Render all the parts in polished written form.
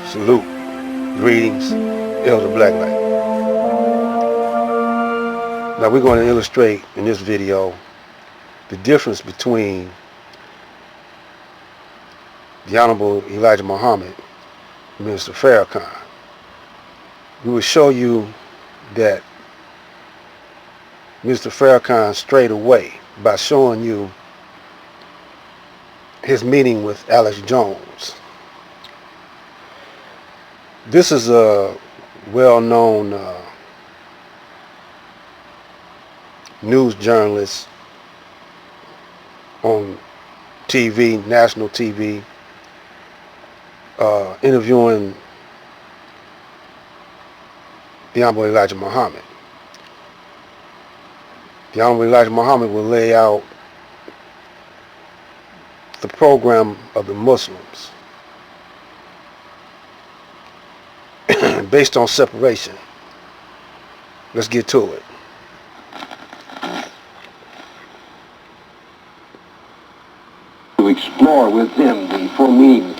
Salute. Greetings, Elder Blacklight. Now we're going to illustrate in this video the difference between the Honorable Elijah Muhammad and Mr. Farrakhan. We will show you that Mr. Farrakhan strayed away by showing you his meeting with Alex Jones. This is a well-known news journalist on TV, national TV, interviewing the Honorable Elijah Muhammad. The Honorable Elijah Muhammad will lay out the program of the Muslims based on separation. Let's get to it. To explore with him the full meaning.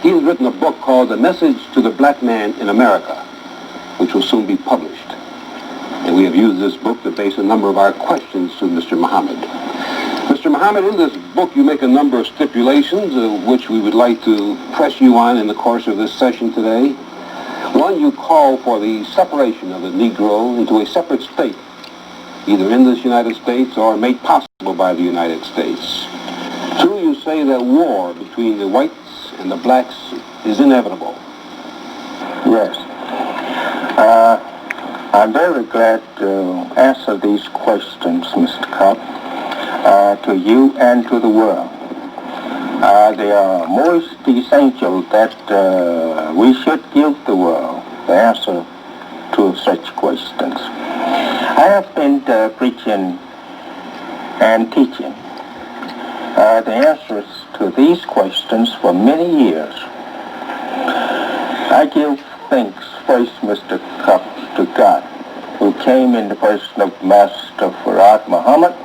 He has written a book called The Message to the Black Man in America, which will soon be published. And we have used this book to base a number of our questions to Mr. Muhammad. Mr. Muhammad, in this book you make a number of stipulations which we would like to press you on in the course of this session today. One, you call for the separation of the Negro into a separate state, either in this United States or made possible by the United States. Two, you say that war between the whites and the blacks is inevitable. Yes. I'm very glad to answer these questions, Mr. Cobb, to you and to the world. They are most essential that we should give the world the answer to such questions. I have been preaching and teaching the answers to these questions for many years. I give thanks first, Mr. Cobb, to God, who came in the person of Master Farrakhan Muhammad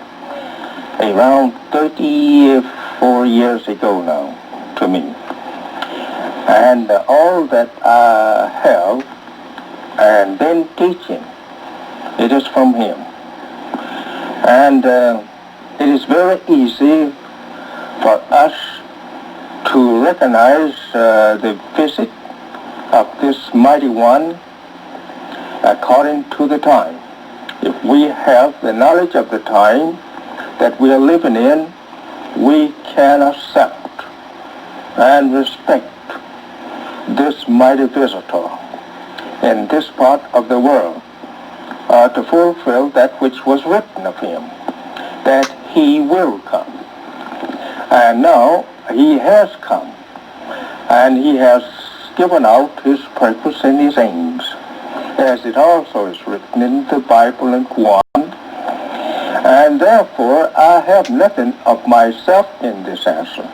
around 34 years ago now to me. And all that I have and been teaching, it is from him. And it is very easy for us to recognize the visit of this mighty one according to the time. If we have the knowledge of the time that we are living in, we can accept and respect this mighty visitor in this part of the world to fulfill that which was written of him, that he will come. And now he has come, and he has given out his purpose and his aims, as it also is written in the Bible and Quran. And therefore, I have nothing of myself in this answer.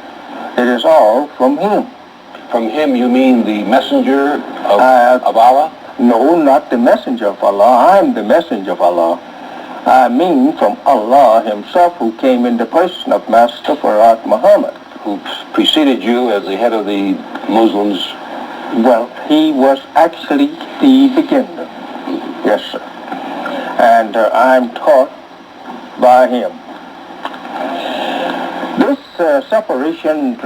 It is all from him. From him, you mean the messenger of Allah? No, not the messenger of Allah. I am the messenger of Allah. I mean from Allah himself, who came in the person of Master Farrakhan Muhammad. Who preceded you as the head of the Muslims? Well, he was actually the beginner. Yes, sir. And I'm taught by him. This separation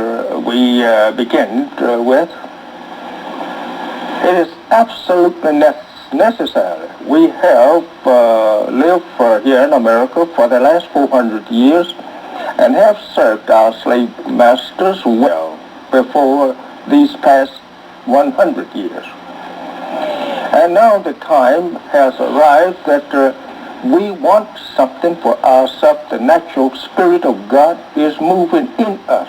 we begin with, it is absolutely necessary. We have lived here in America for the last 400 years and have served our slave masters well before these past 100 years. And now the time has arrived that we want something for ourselves. The natural spirit of God is moving in us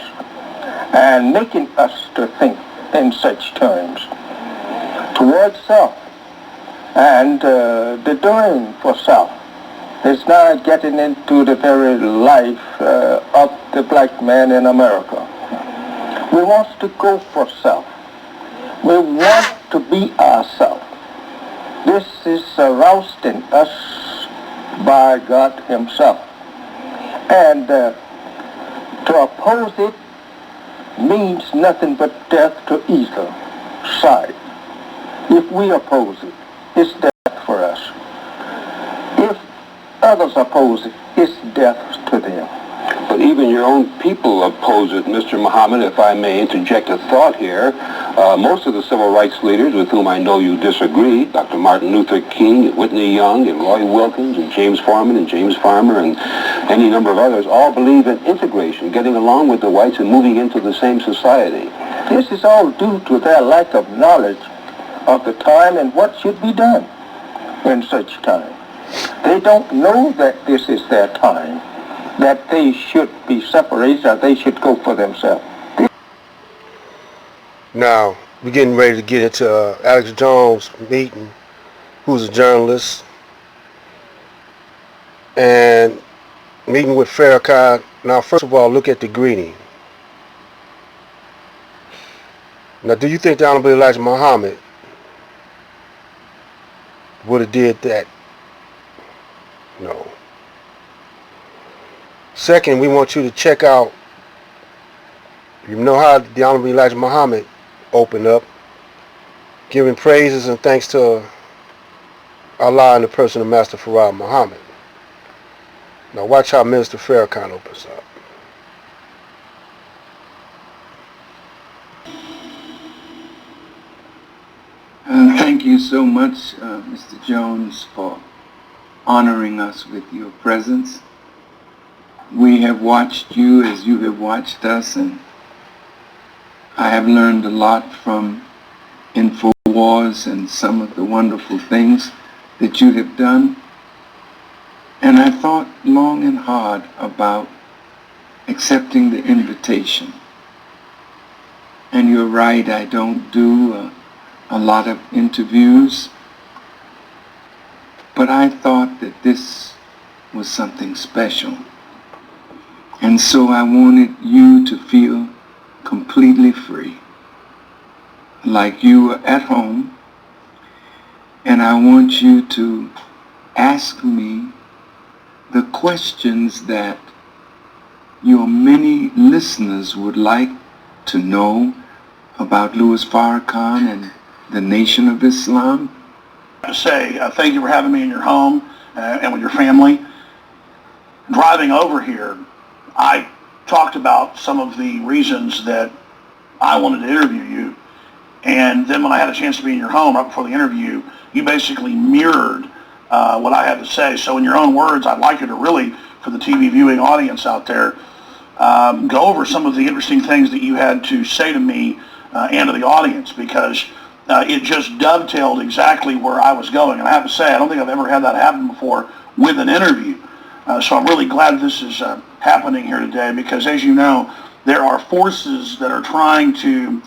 and making us to think in such terms towards self. And the doing for self is now getting into the very life of the black man in America. We want to go for self. We want to be ourselves. This is aroused in us by God himself. And to oppose it means nothing but death to either side. If we oppose it, it's death for us. If others oppose it, it's death to them. But even your own people oppose it, Mr. Muhammad, if I may interject a thought here. Most of the civil rights leaders with whom I know you disagree, Dr. Martin Luther King, Whitney Young, and Roy Wilkins, and James Foreman, and James Farmer, and any number of others, all believe in integration, getting along with the whites and moving into the same society. This is all due to their lack of knowledge of the time and what should be done in such time. They don't know that this is their time, that they should be separated or they should go for themselves. Now, we're getting ready to get into Alex Jones' meeting, who's a journalist, and meeting with Farrakhan. Now, first of all, look at the greeting. Now, do you think the Honorable Elijah Muhammad would have did that? No. Second, we want you to check out, you know how the Honorable Elijah Muhammad opened up, giving praises and thanks to Allah and the person of Master Farrakhan Muhammad. Now watch how Minister Farrakhan opens up. Thank you so much, Mr. Jones, for honoring us with your presence. We have watched you as you have watched us, and I have learned a lot from InfoWars and some of the wonderful things that you have done. And I thought long and hard about accepting the invitation. And you're right, I don't do a lot of interviews, but I thought that this was something special. And so I wanted you to feel completely free, like you were at home, and I want you to ask me the questions that your many listeners would like to know about Louis Farrakhan and the Nation of Islam. To say thank you for having me in your home and with your family. Driving over here, I talked about some of the reasons that I wanted to interview you, and then when I had a chance to be in your home right before the interview, you basically mirrored what I had to say. So in your own words, I'd like you to really, for the TV viewing audience out there, go over some of the interesting things that you had to say to me and to the audience, because it just dovetailed exactly where I was going. And I have to say, I don't think I've ever had that happen before with an interview. So I'm really glad this is happening here today, because as you know, there are forces that are trying to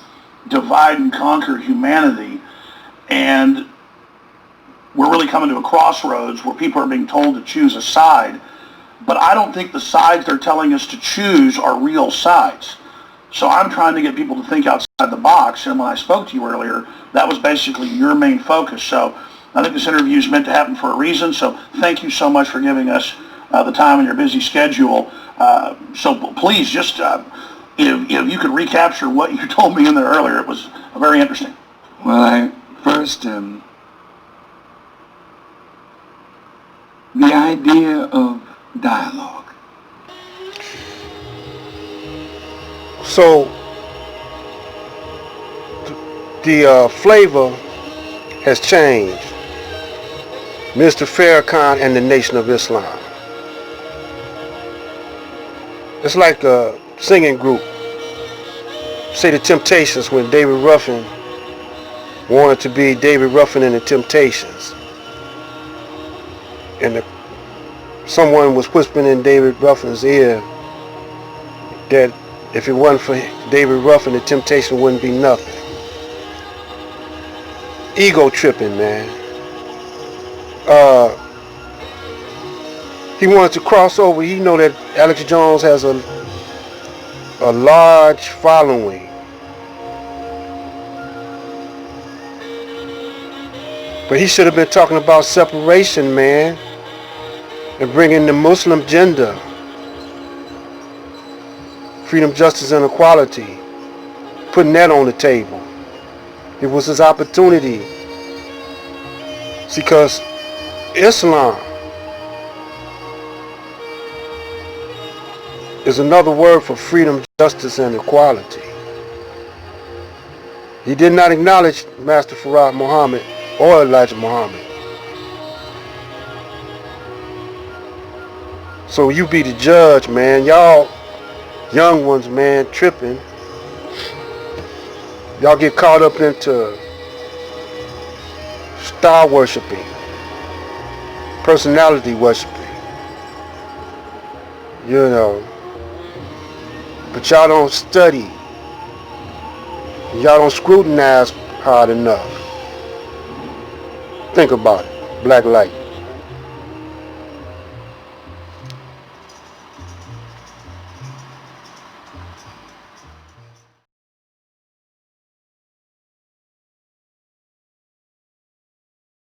divide and conquer humanity, and we're really coming to a crossroads where people are being told to choose a side, but I don't think the sides they're telling us to choose are real sides. So I'm trying to get people to think outside the box, and when I spoke to you earlier, that was basically your main focus. So I think this interview is meant to happen for a reason, so thank you so much for giving us the time in your busy schedule. So please, just if you could recapture what you told me in there earlier, it was very interesting. Well, I first, the idea of dialogue. So the flavor has changed. Mr. Farrakhan and the Nation of Islam. It's like a singing group. Say the Temptations, when David Ruffin wanted to be David Ruffin and the Temptations. And someone was whispering in David Ruffin's ear that if it wasn't for David Ruffin, the Temptation wouldn't be nothing. Ego tripping, man. He wanted to cross over. He know that Alex Jones has a large following. But he should have been talking about separation, man, and bringing the Muslim agenda, freedom, justice, and equality, putting that on the table. It was his opportunity. See, because Islam is another word for freedom, justice, and equality. He did not acknowledge Master Farrakhan Muhammad or Elijah Muhammad. So you be the judge, man. Y'all young ones, man, tripping. Y'all get caught up into star worshiping, personality worshiping. You know. But y'all don't study. Y'all don't scrutinize hard enough. Think about it. Black light.